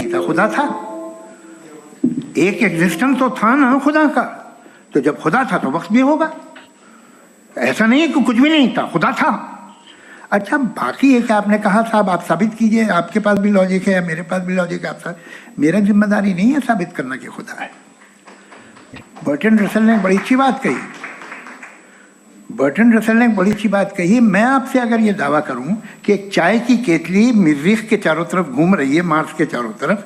خدا تھا, ایک ایگزسٹنس تو تھا نا خدا کا, تو جب خدا تھا تو وقت بھی ہوگا. ایسا نہیں ہے کہ کچھ بھی نہیں تھا, خدا تھا. اچھا باقی ہے کہ آپ نے کہا صاحب آپ ثابت کیجئے, آپ کے پاس بھی لاجک ہے, میرے پاس بھی لاجک ہے, آپ میرا ذمہ داری نہیں ہے ثابت کرنا کہ خدا ہے. برٹرینڈ رسل نے بڑی اچھی بات کہی, برٹرینڈ رسل نے بڑی اچھی بات کہی. میں آپ سے اگر یہ دعویٰ کروں کہ ایک چائے کی کیتلی مریخ کے چاروں طرف گھوم رہی ہے, مارس کے چاروں طرف,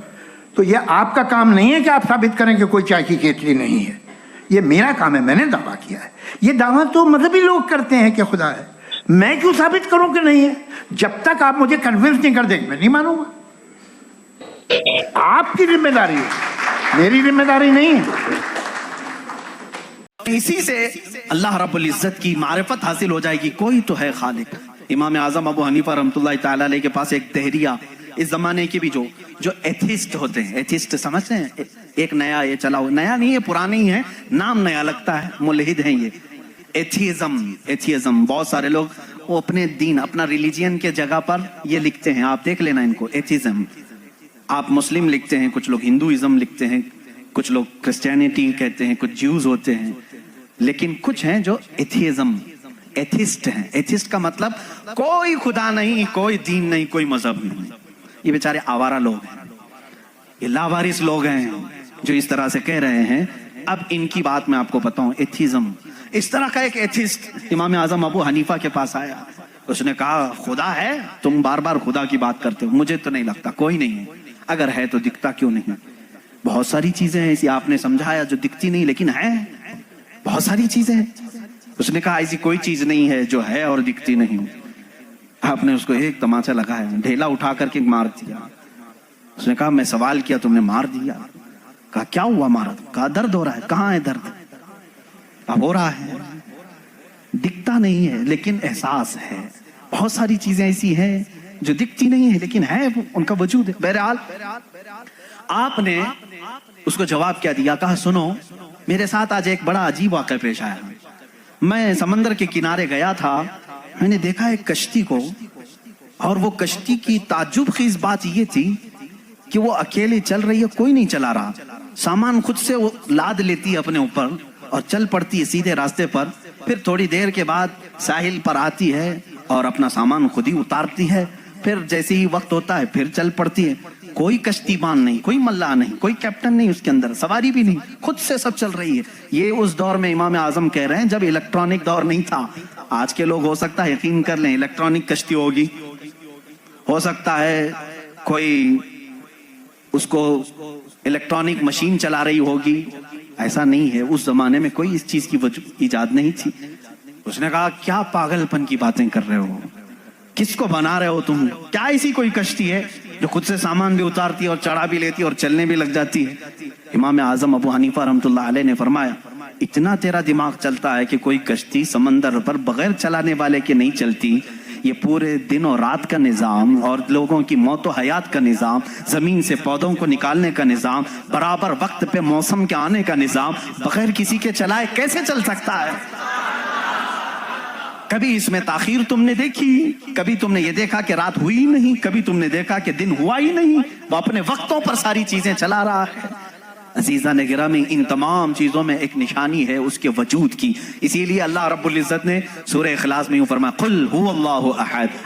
تو یہ آپ کا کام نہیں ہے کہ آپ ثابت کریں کہ کوئی چائے کی کیتلی نہیں ہے. یہ میرا کام ہے, میں نے دعویٰ کیا ہے. یہ دعویٰ تو مذہبی لوگ کرتے ہیں کہ خدا ہے, میں کیوں ثابت کروں کہ نہیں ہے؟ جب تک آپ مجھے کنونس نہیں کر دیں میں نہیں مانوں گا. آپ کی ذمہ داری ہے, میری ذمہ داری نہیں ہے. اسی سے اللہ رب العزت کی معرفت حاصل ہو جائے گی, کوئی تو ہے خالق. امام اعظم ابو حنیفہ رحمۃ اللہ تعالیٰ علیہ کے پاس ایک دہریہ, اس زمانے کے بھی جو ایتھیسٹ ہوتے ہیں, ایتھیسٹ سمجھتے ہیں, ایک نیا یہ چلا ہوا, نیا نہیں ہے پرانا ہی ہے, نام نیا لگتا ہے, ملحد ہیں یہ. ایتھیزم بہت سارے لوگ وہ اپنے دین اپنا ریلیجین کے جگہ پر یہ لکھتے ہیں, آپ دیکھ لینا ان کو. ایتھیزم آپ مسلم لکھتے ہیں, کچھ لوگ ہندوازم لکھتے ہیں, کچھ لوگ کرسچینٹی کہتے ہیں, کچھ جیوز ہوتے ہیں, لیکن کچھ ہیں جو ایتھیزم ایتھیسٹ ہیں. ایتھیسٹ کا مطلب کوئی خدا نہیں, کوئی دین نہیں, کوئی مذہب نہیں. یہ بیچارے آوارہ لوگ ہیں, یہ لاوارث لوگ ہیں جو اس طرح سے کہہ رہے ہیں. اب ان کی بات میں آپ کو بتاؤں, ایتھیزم اس طرح کا ایک ایتھیسٹ امام اعظم ابو حنیفہ کے پاس آیا. اس نے کہا خدا ہے, تم بار بار خدا کی بات کرتے ہو, مجھے تو نہیں لگتا, کوئی نہیں ہے. اگر ہے تو دکھتا کیوں نہیں؟ بہت ساری چیزیں ہیں ایسی آپ نے سمجھایا جو دکھتی نہیں لیکن ہے, بہت ساری چیزیں ہیں. اس نے کہا ایسی کوئی چیز نہیں ہے جو ہے اور دکھتی نہیں. آپ نے اس کو ایک تماچا لگایا, ڈھیلا اٹھا کر کے مار دیا. اس نے کہا میں سوال کیا تم نے مار دیا. کہا کیا ہوا مارا؟ کہا درد ہو رہا ہے. کہاں ہے درد؟ اب ہو رہا ہے, دکھتا نہیں ہے لیکن احساس ہے. بہت ساری چیزیں ایسی ہیں جو دکھتی نہیں ہے لیکن ہے, ان کا وجود ہے. بہرحال آپ نے اس کو جواب کیا دیا؟ کہا سنو, میرے ساتھ آج ایک بڑا عجیب واقعہ پیش آیا. میں سمندر کے کنارے گیا تھا, میں نے دیکھا ایک کشتی کو, اور وہ کشتی کی تعجب خیز بات یہ تھی کہ وہ اکیلے چل رہی ہے, کوئی نہیں چلا رہا. سامان خود سے وہ لاد لیتی ہے اپنے اوپر اور چل پڑتی ہے سیدھے راستے پر. پھر تھوڑی دیر کے بعد ساحل پر آتی ہے اور اپنا سامان خود ہی اتارتی ہے. پھر جیسے ہی وقت ہوتا ہے پھر چل پڑتی ہے. کوئی کشتی بان نہیں, کوئی ملا نہیں, کوئی کیپٹن نہیں اس کے اندر, سواری بھی نہیں, خود سے سب چل رہی ہے. یہ اس دور میں امام اعظم کہہ رہے ہیں جب الیکٹرانک دور نہیں تھا. آج کے لوگ ہو سکتا ہے یقین کر لیں الیکٹرانک کشتی ہوگی, ہو سکتا ہے کوئی اس کو الیکٹرانک مشین چلا رہی ہوگی. ایسا نہیں ہے, اس زمانے میں کوئی اس چیز کی ایجاد نہیں تھی. اس نے کہا کیا پاگل پن کی باتیں کر رہے ہو, کس کو بنا رہے ہو تم؟ کیا ایسی کوئی کشتی ہے جو خود سے سامان بھی اتارتی ہے اور چڑھا بھی لیتی ہے اور چلنے بھی لگ جاتی ہے؟ امام اعظم ابو حنیفہ رحمۃ اللہ علیہ نے فرمایا اتنا تیرا دماغ چلتا ہے کہ کوئی کشتی سمندر پر بغیر چلانے والے کے نہیں چلتی. یہ پورے دن اور رات کا نظام اور لوگوں کی موت و حیات کا نظام, زمین سے پودوں کو نکالنے کا نظام, برابر وقت پہ موسم کے آنے کا نظام, بغیر کسی کے چلائے کیسے چل سکتا ہے؟ کبھی اس میں تاخیر تم نے دیکھی؟ کبھی تم نے یہ دیکھا کہ رات ہوئی ہی نہیں؟ کبھی تم نے دیکھا کہ دن ہوا ہی نہیں؟ وہ اپنے وقتوں پر ساری چیزیں چلا رہا ہے. عزیزان گرامی, ان تمام چیزوں میں ایک نشانی ہے اس کے وجود کی. اسی لیے اللہ رب العزت نے سورہ اخلاص میں یوں فرمایا قل هو اللہ احد.